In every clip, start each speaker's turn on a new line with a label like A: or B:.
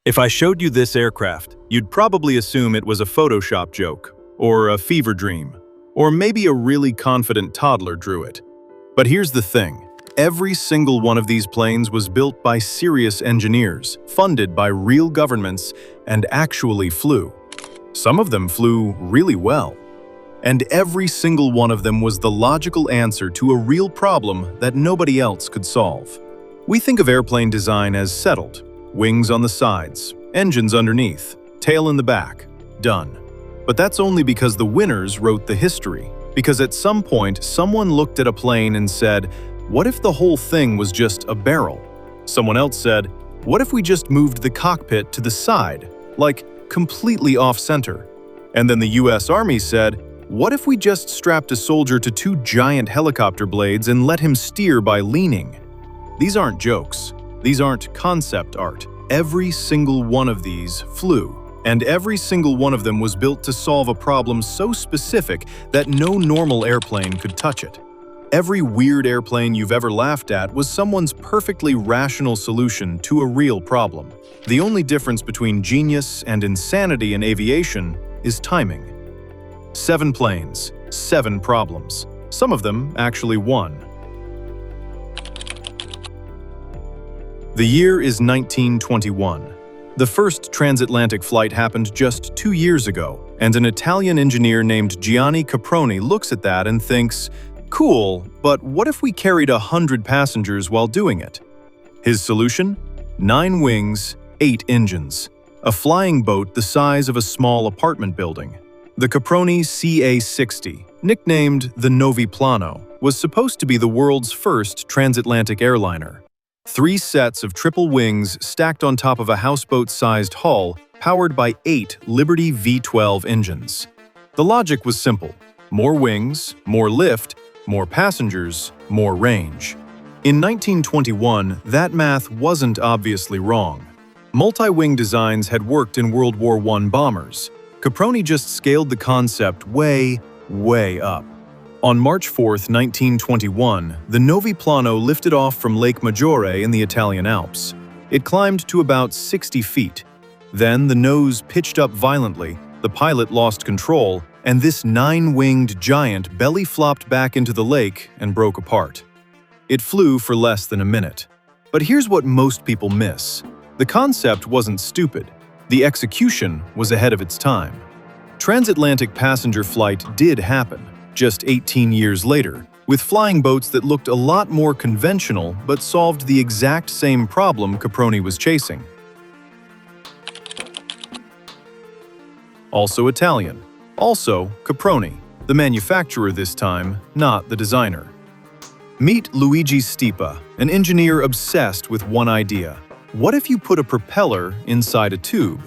A: If I showed you this aircraft, you'd probably assume it was a Photoshop joke, or a fever dream, or maybe a really confident toddler drew it. But here's the thing. Every single one of these planes was built by serious engineers, funded by real governments, and actually flew. Some of them flew really well. And every single one of them was the logical answer to a real problem that nobody else could solve. We think of airplane design as settled. Wings on the sides, engines underneath, tail in the back, done. But that's only because the winners wrote the history. Because at some point, someone looked at a plane and said, "What if the whole thing was just a barrel?" Someone else said, "What if we just moved the cockpit to the side, like completely off-center?" And then the US Army said, "What if we just strapped a soldier to two giant helicopter blades and let him steer by leaning?" These aren't jokes. These aren't concept art. Every single one of these flew, and every single one of them was built to solve a problem so specific that no normal airplane could touch it. Every weird airplane you've ever laughed at was someone's perfectly rational solution to a real problem. The only difference between genius and insanity in aviation is timing. 7 planes, 7 problems. Some of them actually won. The year is 1921. The first transatlantic flight happened just 2 years ago, and an Italian engineer named Gianni Caproni looks at that and thinks, "Cool, but what if we carried 100 passengers while doing it?" His solution? 9 wings, 8 engines. A flying boat the size of a small apartment building. The Caproni Ca.60, nicknamed the Noviplano, was supposed to be the world's first transatlantic airliner. 3 sets of triple wings stacked on top of a houseboat-sized hull, powered by 8 Liberty V12 engines. The logic was simple. More wings, more lift, more passengers, more range. In 1921, that math wasn't obviously wrong. Multi-wing designs had worked in World War I bombers. Caproni just scaled the concept way, way up. On March 4, 1921, the Noviplano lifted off from Lake Maggiore in the Italian Alps. It climbed to about 60 feet. Then the nose pitched up violently, the pilot lost control, and this 9-winged giant belly-flopped back into the lake and broke apart. It flew for less than a minute. But here's what most people miss. The concept wasn't stupid. The execution was ahead of its time. Transatlantic passenger flight did happen, just 18 years later, with flying boats that looked a lot more conventional but solved the exact same problem Caproni was chasing. Also Italian. Also Caproni, the manufacturer this time, not the designer. Meet Luigi Stipa, an engineer obsessed with one idea. What if you put a propeller inside a tube?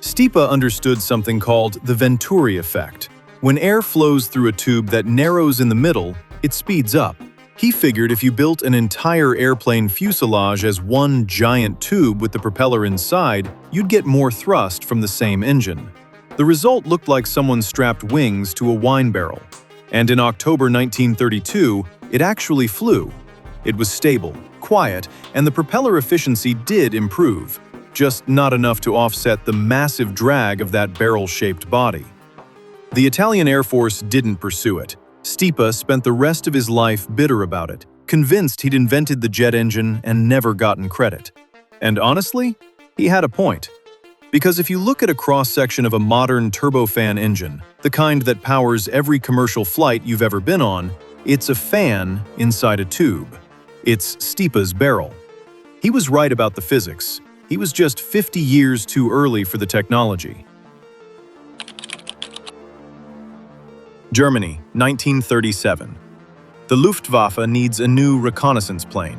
A: Stipa understood something called the Venturi effect. When air flows through a tube that narrows in the middle, it speeds up. He figured if you built an entire airplane fuselage as one giant tube with the propeller inside, you'd get more thrust from the same engine. The result looked like someone strapped wings to a wine barrel. And in October 1932, it actually flew. It was stable, quiet, and the propeller efficiency did improve, just not enough to offset the massive drag of that barrel-shaped body. The Italian Air Force didn't pursue it. Stipa spent the rest of his life bitter about it, convinced he'd invented the jet engine and never gotten credit. And honestly, he had a point. Because if you look at a cross-section of a modern turbofan engine, the kind that powers every commercial flight you've ever been on, it's a fan inside a tube. It's Stipa's barrel. He was right about the physics. He was just 50 years too early for the technology. Germany, 1937. The Luftwaffe needs a new reconnaissance plane.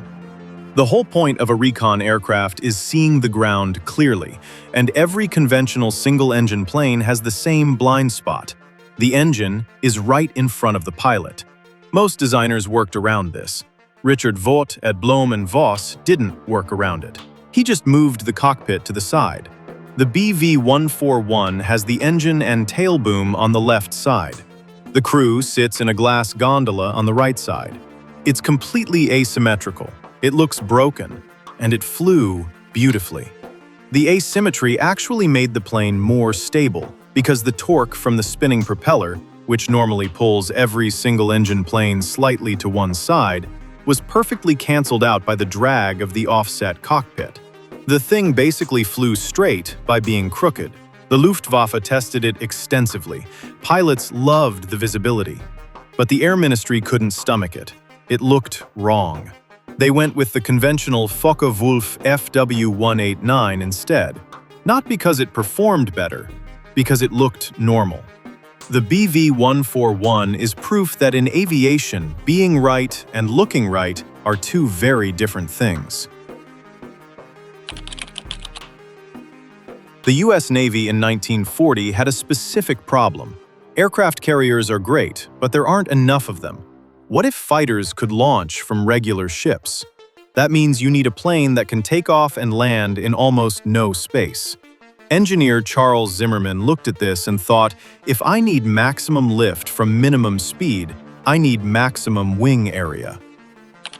A: The whole point of a recon aircraft is seeing the ground clearly, and every conventional single-engine plane has the same blind spot. The engine is right in front of the pilot. Most designers worked around this. Richard Vogt at Blohm & Voss didn't work around it. He just moved the cockpit to the side. The BV-141 has the engine and tail boom on the left side. The crew sits in a glass gondola on the right side. It's completely asymmetrical. It looks broken, and it flew beautifully. The asymmetry actually made the plane more stable because the torque from the spinning propeller, which normally pulls every single-engine plane slightly to one side, was perfectly cancelled out by the drag of the offset cockpit. The thing basically flew straight by being crooked. The Luftwaffe tested it extensively. Pilots loved the visibility. But the Air Ministry couldn't stomach it. It looked wrong. They went with the conventional Focke-Wulf FW-189 instead. Not because it performed better, because it looked normal. The BV-141 is proof that in aviation, being right and looking right are two very different things. The US Navy in 1940 had a specific problem. Aircraft carriers are great, but there aren't enough of them. What if fighters could launch from regular ships? That means you need a plane that can take off and land in almost no space. Engineer Charles Zimmerman looked at this and thought, if I need maximum lift from minimum speed, I need maximum wing area.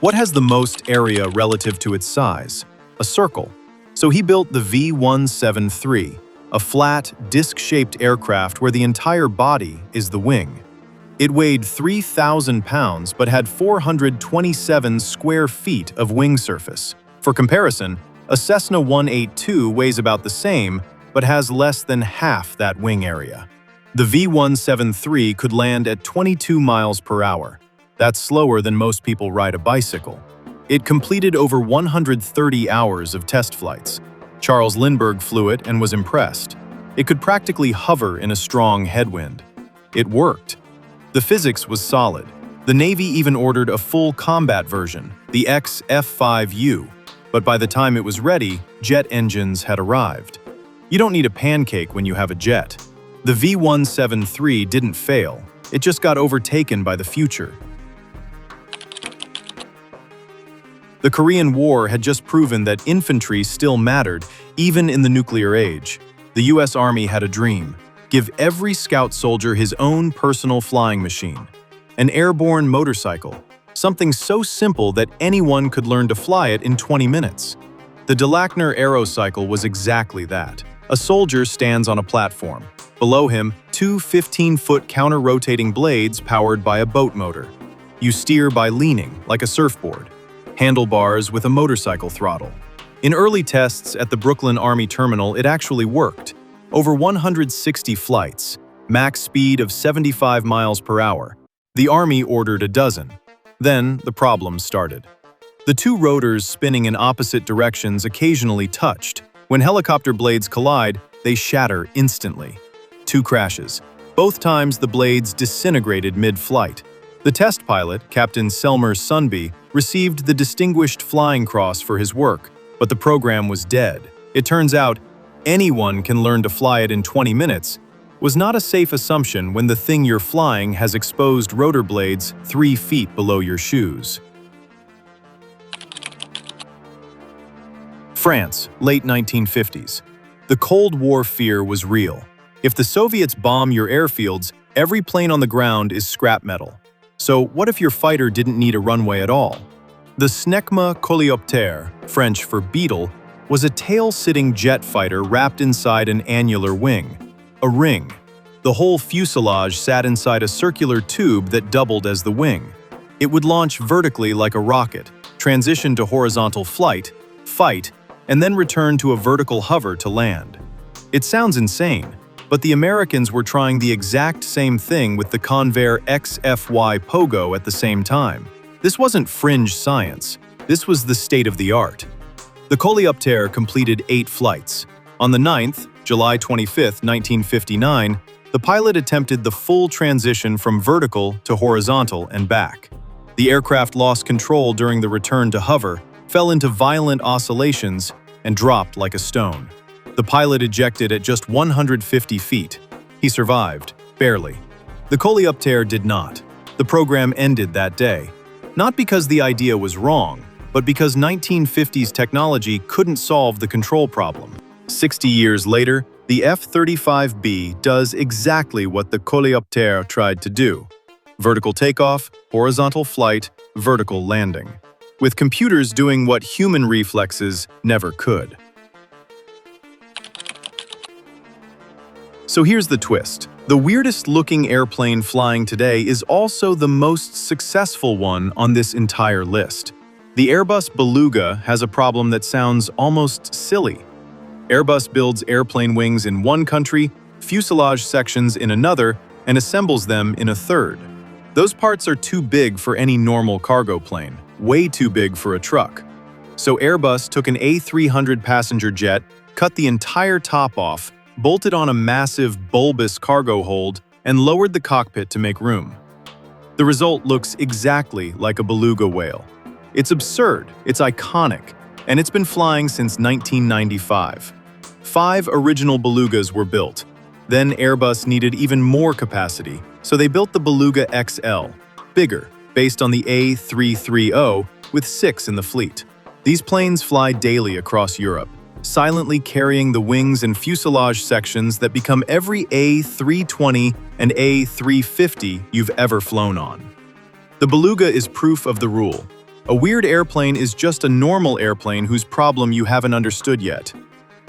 A: What has the most area relative to its size? A circle. So he built the V-173, a flat, disc-shaped aircraft where the entire body is the wing. It weighed 3,000 pounds but had 427 square feet of wing surface. For comparison, a Cessna 182 weighs about the same but has less than half that wing area. The V-173 could land at 22 miles per hour. That's slower than most people ride a bicycle. It completed over 130 hours of test flights. Charles Lindbergh flew it and was impressed. It could practically hover in a strong headwind. It worked. The physics was solid. The Navy even ordered a full combat version, the XF-5U, but by the time it was ready, jet engines had arrived. You don't need a pancake when you have a jet. The V-173 didn't fail. It just got overtaken by the future. The Korean War had just proven that infantry still mattered, even in the nuclear age. The US Army had a dream: give every scout soldier his own personal flying machine. An airborne motorcycle, something so simple that anyone could learn to fly it in 20 minutes. The Delackner Aerocycle was exactly that. A soldier stands on a platform. Below him, two 15-foot counter-rotating blades powered by a boat motor. You steer by leaning, like a surfboard. Handlebars with a motorcycle throttle. In early tests at the Brooklyn Army Terminal, it actually worked. Over 160 flights, max speed of 75 miles per hour. The Army ordered a dozen. Then the problems started. The two rotors spinning in opposite directions occasionally touched. When helicopter blades collide, they shatter instantly. 2 crashes. Both times the blades disintegrated mid-flight. The test pilot, Captain Selmer Sunby, received the Distinguished Flying Cross for his work, but the program was dead. It turns out, anyone can learn to fly it in 20 minutes was not a safe assumption when the thing you're flying has exposed rotor blades 3 feet below your shoes. France, late 1950s. The Cold War fear was real. If the Soviets bomb your airfields, every plane on the ground is scrap metal. So what if your fighter didn't need a runway at all? The Snecma Coleoptère, French for beetle, was a tail-sitting jet fighter wrapped inside an annular wing, a ring. The whole fuselage sat inside a circular tube that doubled as the wing. It would launch vertically like a rocket, transition to horizontal flight, fight, and then return to a vertical hover to land. It sounds insane, but the Americans were trying the exact same thing with the Convair XFY Pogo at the same time. This wasn't fringe science. This was the state of the art. The Coleoptère completed 8 flights. On the 9th, July 25, 1959, the pilot attempted the full transition from vertical to horizontal and back. The aircraft lost control during the return to hover, fell into violent oscillations, and dropped like a stone. The pilot ejected at just 150 feet. He survived, barely. The Coleoptère did not. The program ended that day. Not because the idea was wrong, but because 1950s technology couldn't solve the control problem. 60 years later, the F-35B does exactly what the Coleoptère tried to do: vertical takeoff, horizontal flight, vertical landing, with computers doing what human reflexes never could. So here's the twist. The weirdest looking airplane flying today is also the most successful one on this entire list. The Airbus Beluga has a problem that sounds almost silly. Airbus builds airplane wings in one country, fuselage sections in another, and assembles them in a third. Those parts are too big for any normal cargo plane, way too big for a truck. So Airbus took an A300 passenger jet, cut the entire top off, bolted on a massive bulbous cargo hold, and lowered the cockpit to make room. The result looks exactly like a beluga whale. It's absurd, it's iconic, and it's been flying since 1995. 5 original belugas were built. Then Airbus needed even more capacity, so they built the Beluga XL, bigger, based on the A330, with 6 in the fleet. These planes fly daily across Europe, silently carrying the wings and fuselage sections that become every A320 and A350 you've ever flown on. The Beluga is proof of the rule. A weird airplane is just a normal airplane whose problem you haven't understood yet.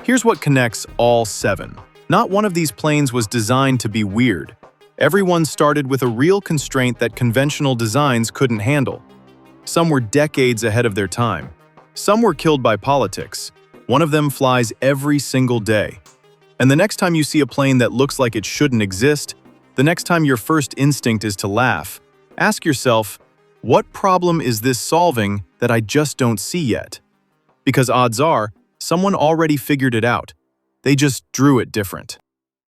A: Here's what connects all 7. Not one of these planes was designed to be weird. Everyone started with a real constraint that conventional designs couldn't handle. Some were decades ahead of their time. Some were killed by politics. One of them flies every single day. And the next time you see a plane that looks like it shouldn't exist, the next time your first instinct is to laugh, ask yourself, what problem is this solving that I just don't see yet? Because odds are, someone already figured it out. They just drew it different.